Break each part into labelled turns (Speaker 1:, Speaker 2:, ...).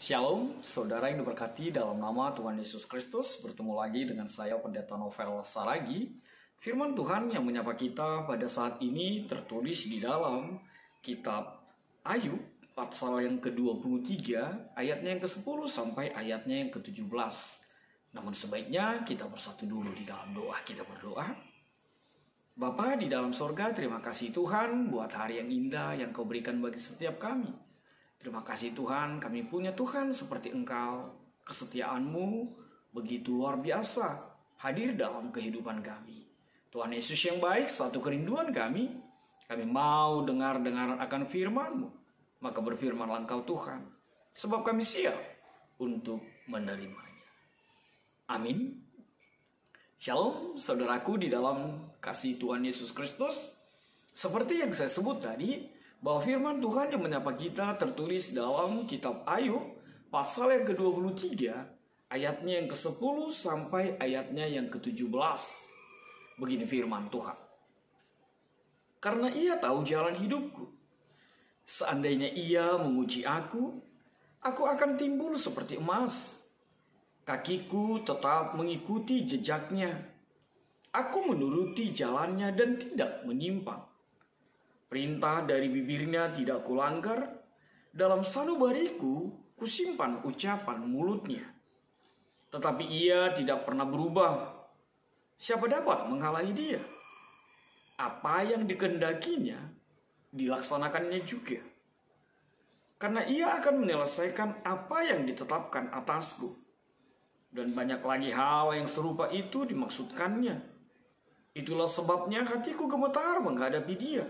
Speaker 1: Shalom, saudara yang diberkati dalam nama Tuhan Yesus Kristus. Bertemu lagi dengan saya, Pendeta Novel Saragi. Firman Tuhan yang menyapa kita pada saat ini tertulis di dalam kitab Ayub, pasal yang ke-23, ayatnya yang ke-10 sampai ayatnya yang ke-17. Namun sebaiknya kita bersatu dulu di dalam doa. Kita berdoa. Bapa di dalam sorga, terima kasih Tuhan buat hari yang indah yang Kau berikan bagi setiap kami. Terima kasih Tuhan, kami punya Tuhan seperti Engkau. Kesetiaan-Mu begitu luar biasa hadir dalam kehidupan kami. Tuhan Yesus yang baik, satu kerinduan kami mau dengar-dengar akan firman-Mu. Maka berfirmanlah Engkau Tuhan, sebab kami siap untuk menerimanya. Amin. Shalom saudaraku di dalam kasih Tuhan Yesus Kristus. Seperti yang saya sebut tadi, bahwa firman Tuhan yang menyapa kita tertulis dalam kitab Ayub pasal yang ke-23 ayatnya yang ke-10 sampai ayatnya yang ke-17. Begini firman Tuhan. Karena ia tahu jalan hidupku, seandainya ia menguji aku akan timbul seperti emas. Kakiku tetap mengikuti jejaknya. Aku menuruti jalannya dan tidak menyimpang. Perintah dari bibirnya tidak kulanggar, dalam sanubariku kusimpan ucapan mulutnya. Tetapi ia tidak pernah berubah. Siapa dapat menghalangi dia? Apa yang dikehendakinya dilaksanakannya juga. Karena ia akan menyelesaikan apa yang ditetapkan atasku. Dan banyak lagi hal yang serupa itu dimaksudkannya. Itulah sebabnya hatiku gemetar menghadapi dia.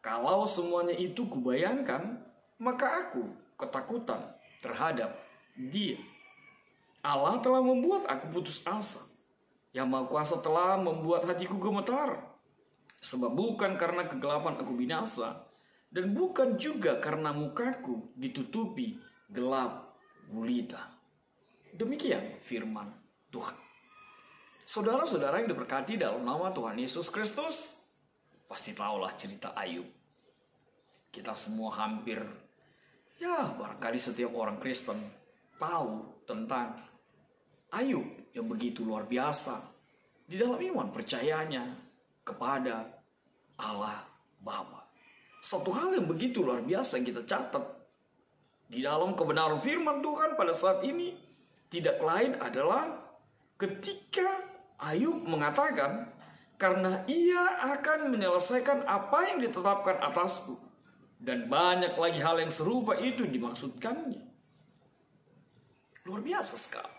Speaker 1: Kalau semuanya itu kubayangkan, maka aku ketakutan terhadap dia. Allah telah membuat aku putus asa. Yang Maha Kuasa telah membuat hatiku gemetar. Sebab bukan karena kegelapan aku binasa, dan bukan juga karena mukaku ditutupi gelap gulita. Demikian firman Tuhan. Saudara-saudara yang diberkati dalam nama Tuhan Yesus Kristus, pasti tahulah cerita Ayub. Kita semua hampir, barangkali setiap orang Kristen tahu tentang Ayub yang begitu luar biasa di dalam iman percayanya kepada Allah Bapa. Satu hal yang begitu luar biasa yang kita catat di dalam kebenaran firman Tuhan pada saat ini tidak lain adalah ketika Ayub mengatakan, karena ia akan menyelesaikan apa yang ditetapkan atasku. Dan banyak lagi hal yang serupa itu dimaksudkannya. Luar biasa sekali.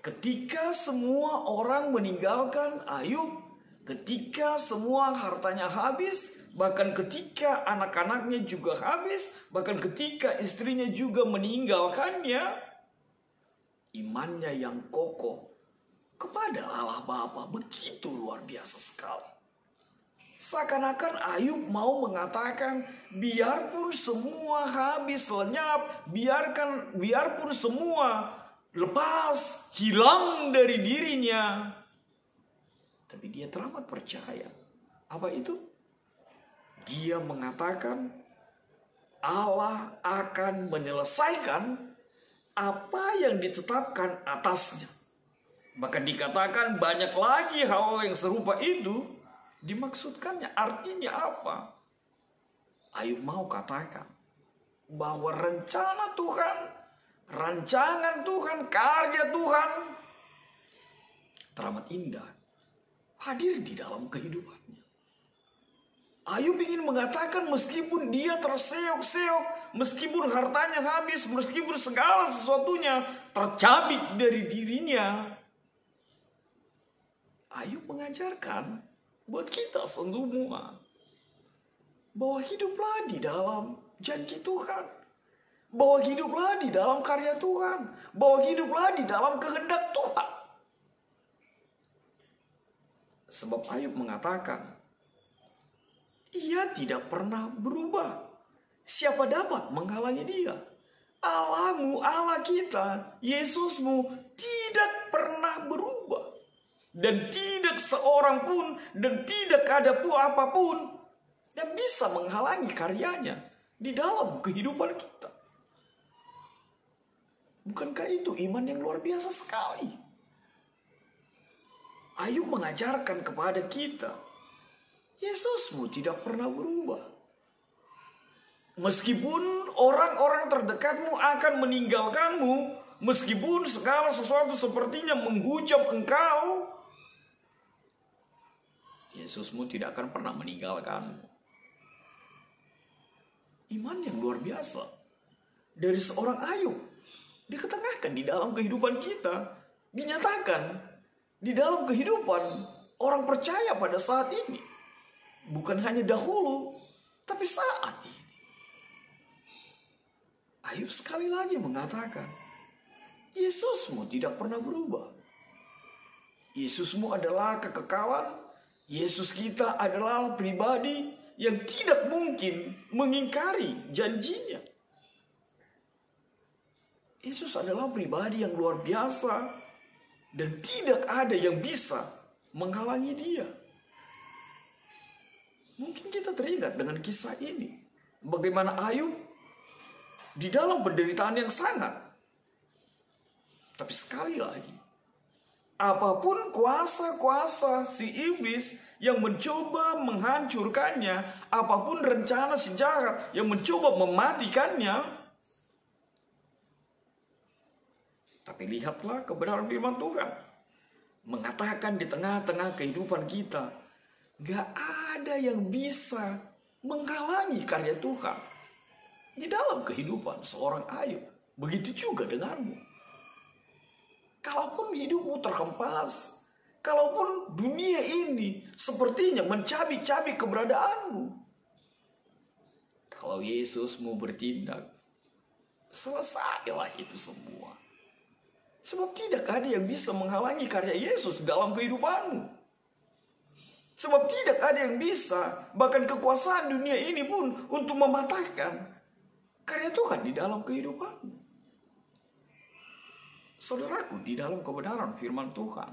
Speaker 1: Ketika semua orang meninggalkan Ayub, ketika semua hartanya habis, bahkan ketika anak-anaknya juga habis, bahkan ketika istrinya juga meninggalkannya, imannya yang kokoh kepada Allah Bapa begitu luar biasa sekali. Seakan-akan Ayub mau mengatakan, biarpun semua habis lenyap, biarpun semua lepas, hilang dari dirinya, tapi dia teramat percaya. Apa itu? Dia mengatakan Allah akan menyelesaikan apa yang ditetapkan atasnya. Bahkan dikatakan banyak lagi hal yang serupa itu dimaksudkannya. Artinya apa? Ayub mau katakan bahwa rencana Tuhan, rancangan Tuhan, karya Tuhan teramat indah hadir di dalam kehidupannya. Ayub ingin mengatakan meskipun dia terseok-seok, meskipun hartanya habis, meskipun segala sesuatunya tercabik dari dirinya, Ayub mengajarkan buat kita semua bahwa hiduplah di dalam janji Tuhan, bahwa hiduplah di dalam karya Tuhan, bahwa hiduplah di dalam kehendak Tuhan. Sebab Ayub mengatakan, ia tidak pernah berubah. Siapa dapat menghalangi dia? Allahmu, Allah kita, Yesusmu tidak pernah berubah. Dan tidak seorang pun, dan tidak ada pun apapun yang bisa menghalangi karyanya di dalam kehidupan kita. Bukankah itu iman yang luar biasa sekali? Ayub mengajarkan kepada kita, Yesusmu tidak pernah berubah. Meskipun orang-orang terdekatmu akan meninggalkanmu, meskipun segala sesuatu sepertinya menghujam engkau, Yesusmu tidak akan pernah meninggalkanmu. Iman yang luar biasa dari seorang Ayub diketengahkan di dalam kehidupan kita, dinyatakan di dalam kehidupan orang percaya pada saat ini. Bukan hanya dahulu, tapi saat ini. Ayub sekali lagi mengatakan, Yesusmu tidak pernah berubah. Yesusmu adalah kekekalan. Yesus kita adalah pribadi yang tidak mungkin mengingkari janjinya. Yesus adalah pribadi yang luar biasa dan tidak ada yang bisa menghalangi dia. Mungkin kita teringat dengan kisah ini. Bagaimana Ayub di dalam penderitaan yang sangat. Tapi sekali lagi, apapun kuasa-kuasa si iblis yang mencoba menghancurkannya, apapun rencana si jahat yang mencoba mematikannya, tapi lihatlah kebenaran firman Tuhan. Mengatakan di tengah-tengah kehidupan kita, gak ada yang bisa menghalangi karya Tuhan di dalam kehidupan seorang Ayub. Begitu juga denganmu. Kalaupun hidupmu terhempas, kalaupun dunia ini sepertinya mencabik-cabik keberadaanmu, kalau Yesusmu bertindak, selesailah itu semua. Sebab tidak ada yang bisa menghalangi karya Yesus dalam kehidupanmu. Sebab tidak ada yang bisa, bahkan kekuasaan dunia ini pun, untuk mematahkan karya Tuhan di dalam kehidupanmu. Saudaraku, di dalam kebenaran firman Tuhan,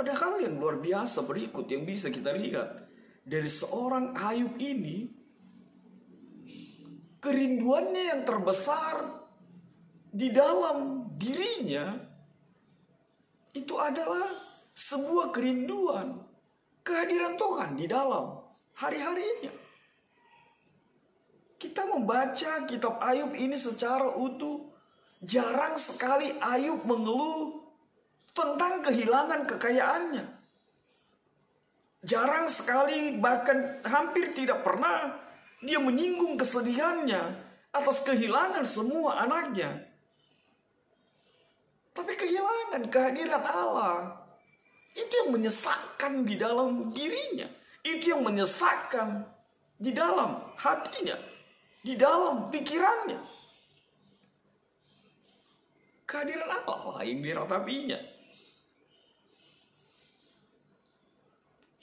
Speaker 1: ada hal yang luar biasa berikut yang bisa kita lihat dari seorang Ayub ini. Kerinduannya yang terbesar di dalam dirinya itu adalah sebuah kerinduan kehadiran Tuhan di dalam hari-harinya. Kita membaca kitab Ayub ini secara utuh. Jarang sekali Ayub mengeluh tentang kehilangan kekayaannya. Jarang sekali, bahkan hampir tidak pernah, dia menyinggung kesedihannya atas kehilangan semua anaknya. Tapi kehilangan kehadiran Allah, itu yang menyesakkan di dalam dirinya. Itu yang menyesakkan di dalam hatinya, di dalam pikirannya. Kehadiran Allah yang diratapinya.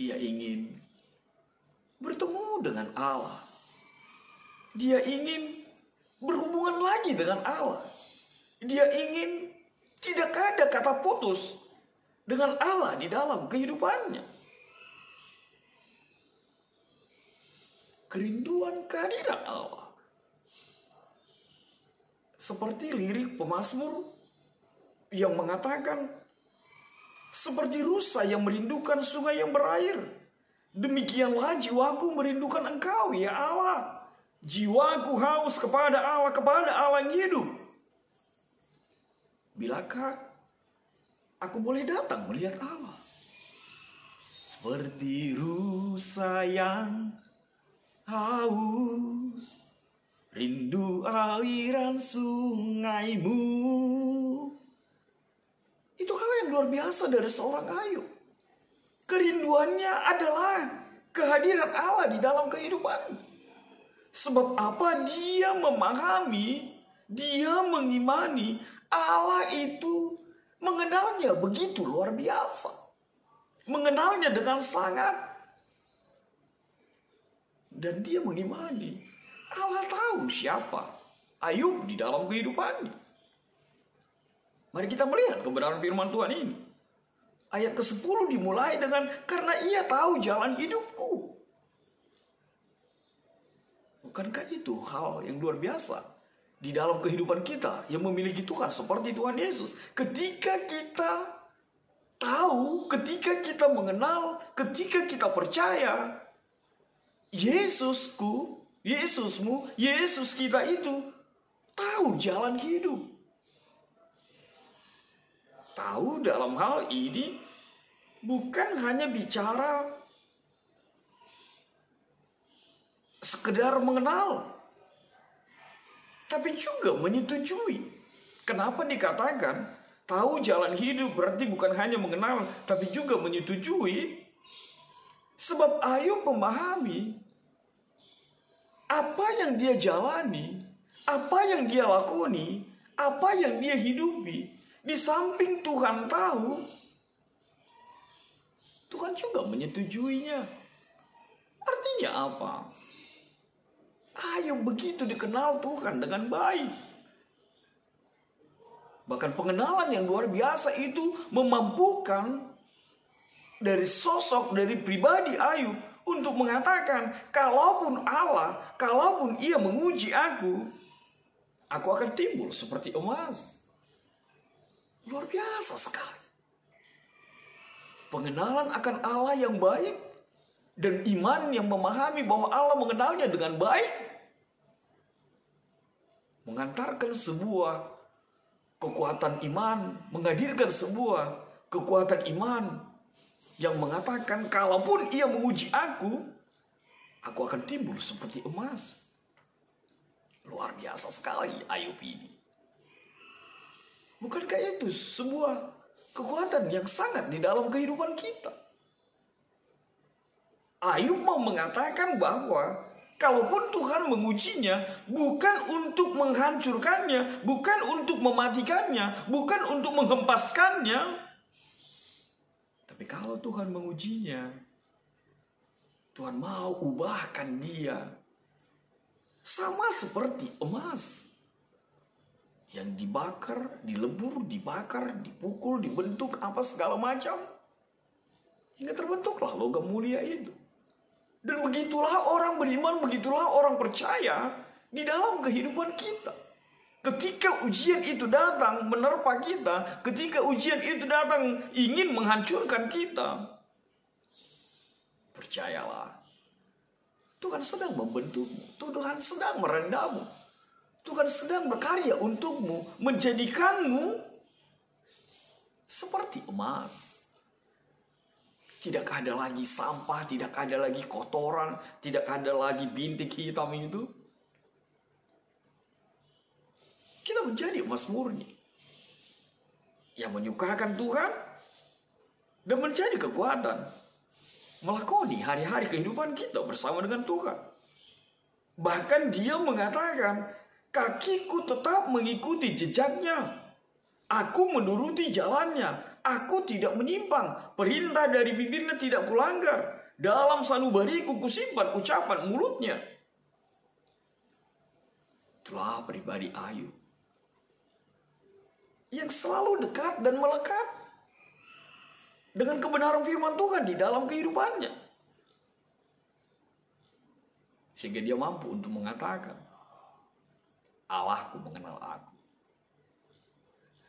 Speaker 1: Ia ingin bertemu dengan Allah. Dia ingin berhubungan lagi dengan Allah. Dia ingin tidak ada kata putus dengan Allah di dalam kehidupannya. Kerinduan kehadiran Allah. Seperti lirik pemazmur yang mengatakan, seperti rusa yang merindukan sungai yang berair, demikianlah jiwaku merindukan Engkau, ya Allah. Jiwaku haus kepada Allah yang hidup. Bilakah aku boleh datang melihat Allah? Seperti rusa yang haus, rindu aliran sungaimu. Itu hal yang luar biasa dari seorang Ayub. Kerinduannya adalah kehadiran Allah di dalam kehidupan. Sebab apa? Dia memahami, dia mengimani Allah itu mengenalnya begitu luar biasa. Mengenalnya dengan sangat. Dan dia mengimani Allah tahu siapa Ayub di dalam kehidupannya. Mari kita melihat kebenaran firman Tuhan ini. Ayat ke-10 dimulai dengan, karena ia tahu jalan hidupku. Bukankah itu hal yang luar biasa di dalam kehidupan kita yang memiliki Tuhan seperti Tuhan Yesus. Ketika kita tahu, ketika kita mengenal, ketika kita percaya, Yesusku, Yesusmu, Yesus kita itu tahu jalan hidup. Tahu dalam hal ini bukan hanya bicara sekedar mengenal, tapi juga menyetujui. Kenapa dikatakan tahu jalan hidup berarti bukan hanya mengenal, tapi juga menyetujui? Sebab Ayub memahami apa yang dia jalani, apa yang dia lakoni, apa yang dia hidupi. Di samping Tuhan tahu, Tuhan juga menyetujuinya. Artinya apa? Ayub begitu dikenal Tuhan dengan baik. Bahkan pengenalan yang luar biasa itu memampukan dari sosok, dari pribadi Ayub untuk mengatakan, kalaupun Allah, kalaupun ia menguji aku akan timbul seperti emas. Luar biasa sekali. Pengenalan akan Allah yang baik dan iman yang memahami bahwa Allah mengenalnya dengan baik mengantarkan sebuah kekuatan iman, menghadirkan sebuah kekuatan iman yang mengatakan kalaupun ia menguji aku akan timbul seperti emas. Luar biasa sekali Ayub ini. Bukankah itu sebuah kekuatan yang sangat di dalam kehidupan kita? Ayub mau mengatakan bahwa kalaupun Tuhan mengujinya bukan untuk menghancurkannya, bukan untuk mematikannya, bukan untuk menghempaskannya, tapi kalau Tuhan mengujinya, Tuhan mau ubahkan dia sama seperti emas yang dibakar, dilebur, dibakar, dipukul, dibentuk, apa segala macam, hingga terbentuklah logam mulia itu. Dan begitulah orang beriman, begitulah orang percaya di dalam kehidupan kita. Ketika ujian itu datang menerpa kita, ketika ujian itu datang ingin menghancurkan kita, percayalah, Tuhan sedang membentukmu, Tuhan sedang merendahmu, Tuhan sedang berkarya untukmu, menjadikanmu seperti emas. Tidak ada lagi sampah, tidak ada lagi kotoran, tidak ada lagi bintik hitam itu. Kita menjadi emas murni yang menyukakan Tuhan dan menjadi kekuatan melakoni hari-hari kehidupan kita bersama dengan Tuhan. Bahkan dia mengatakan, kakiku tetap mengikuti jejaknya, aku menuruti jalannya, aku tidak menyimpang, perintah dari bibirnya tidak kulanggar, dalam sanubariku kusimpan ucapan mulutnya. Itulah pribadi Ayub yang selalu dekat dan melekat dengan kebenaran firman Tuhan di dalam kehidupannya. Sehingga dia mampu untuk mengatakan, Allahku mengenal aku.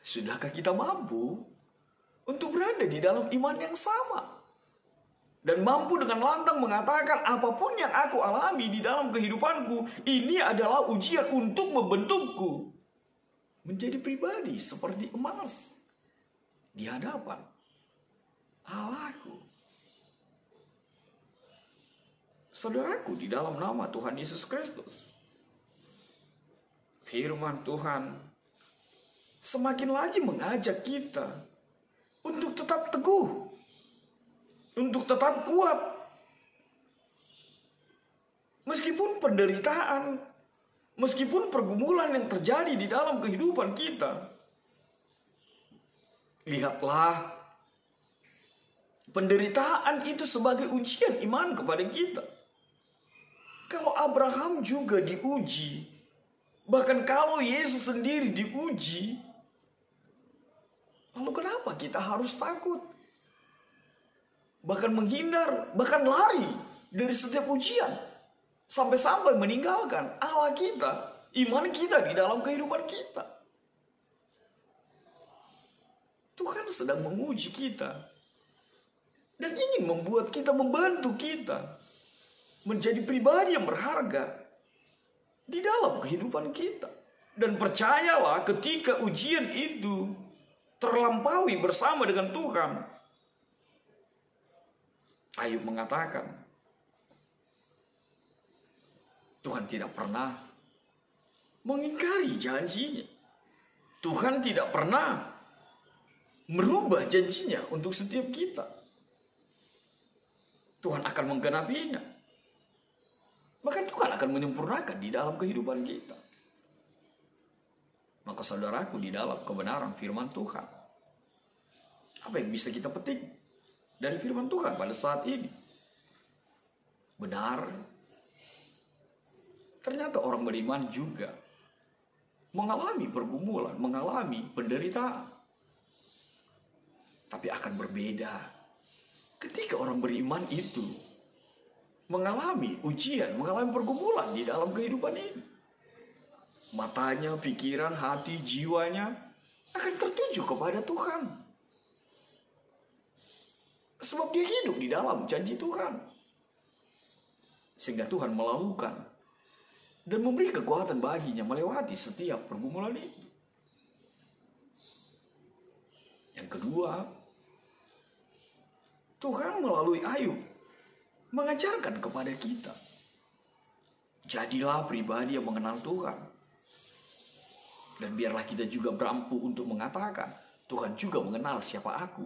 Speaker 1: Sudahkah kita mampu untuk berada di dalam iman yang sama? Dan mampu dengan lantang mengatakan, apapun yang aku alami di dalam kehidupanku, ini adalah ujian untuk membentukku menjadi pribadi seperti emas di hadapan Allahku. Saudaraku, di dalam nama Tuhan Yesus Kristus, firman Tuhan semakin lagi mengajak kita untuk tetap teguh, untuk tetap kuat. Meskipun penderitaan, meskipun pergumulan yang terjadi di dalam kehidupan kita, lihatlah penderitaan itu sebagai ujian iman kepada kita. Kalau Abraham juga diuji, bahkan kalau Yesus sendiri diuji, lalu kenapa kita harus takut? Bahkan menghindar, bahkan lari dari setiap ujian, sampai-sampai meninggalkan Allah kita. iman kita di dalam kehidupan kita. Tuhan sedang menguji kita dan ingin membuat kita, membantu kita menjadi pribadi yang berharga di dalam kehidupan kita. Dan percayalah, ketika ujian itu terlampaui bersama dengan Tuhan, Ayub mengatakan, Tuhan tidak pernah mengingkari janjinya. Tuhan tidak pernah merubah janjinya untuk setiap kita. Tuhan akan menggenapinya. Bahkan Tuhan akan menyempurnakan di dalam kehidupan kita. Maka saudaraku, di dalam kebenaran firman Tuhan, apa yang bisa kita petik dari firman Tuhan pada saat ini? Benar, ternyata orang beriman juga mengalami pergumulan, mengalami penderitaan. Tapi akan berbeda ketika orang beriman itu mengalami ujian, mengalami pergumulan di dalam kehidupan ini. Matanya, pikiran, hati, jiwanya akan tertuju kepada Tuhan. Sebab dia hidup di dalam janji Tuhan. Sehingga Tuhan melakukan dan memberi kekuatan baginya melewati setiap pergumulan itu. Yang kedua, Tuhan melalui Ayub mengajarkan kepada kita, jadilah pribadi yang mengenal Tuhan. Dan biarlah kita juga berampu untuk mengatakan, Tuhan juga mengenal siapa aku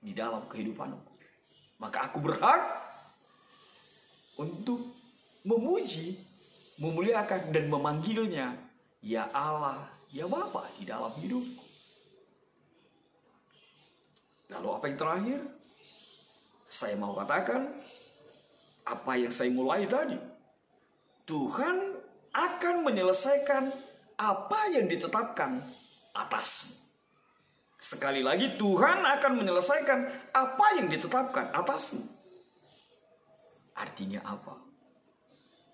Speaker 1: di dalam kehidupanku. Maka aku berhak untuk memuji, memuliakan, dan memanggilnya, ya Allah, ya Bapa di dalam hidupku. Lalu apa yang terakhir? Saya mau katakan, apa yang saya mulai tadi. Tuhan akan menyelesaikan apa yang ditetapkan atasmu. Sekali lagi, Tuhan akan menyelesaikan apa yang ditetapkan atasmu. Artinya apa?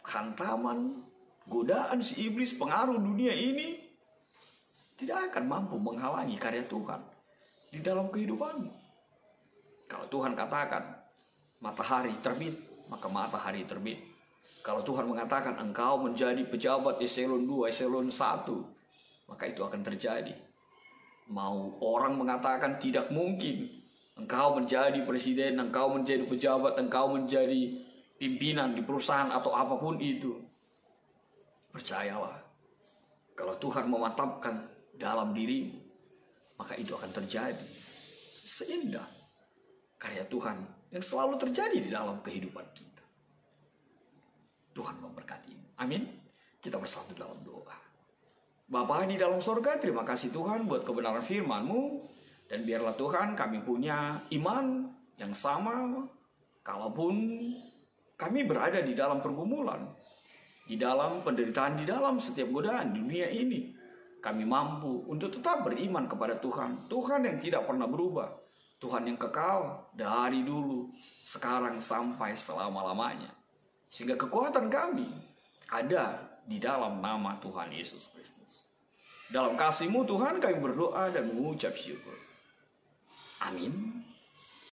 Speaker 1: Hantaman, godaan si iblis, pengaruh dunia ini tidak akan mampu menghalangi karya Tuhan di dalam kehidupanmu. Kalau Tuhan katakan matahari terbit, maka matahari terbit. Kalau Tuhan mengatakan engkau menjadi pejabat eselon 2, eselon 1, maka itu akan terjadi. Mau orang mengatakan tidak mungkin, engkau menjadi presiden, engkau menjadi pejabat, engkau menjadi pimpinan di perusahaan atau apapun itu. Percayalah, kalau Tuhan memantapkan dalam dirimu, maka itu akan terjadi. Seindah karya Tuhan yang selalu terjadi di dalam kehidupan kita. Tuhan memberkati. Amin. Kita bersatu dalam doa. Bapa di dalam sorga, terima kasih Tuhan buat kebenaran firman-Mu. Dan biarlah Tuhan kami punya iman yang sama. Kalaupun kami berada di dalam pergumulan, di dalam penderitaan, di dalam setiap godaan di dunia ini, kami mampu untuk tetap beriman kepada Tuhan. Tuhan yang tidak pernah berubah. Tuhan yang kekal dari dulu, sekarang sampai selama-lamanya. Sehingga kekuatan kami ada di dalam nama Tuhan Yesus Kristus. Dalam kasih-Mu Tuhan kami berdoa dan mengucap syukur. Amin.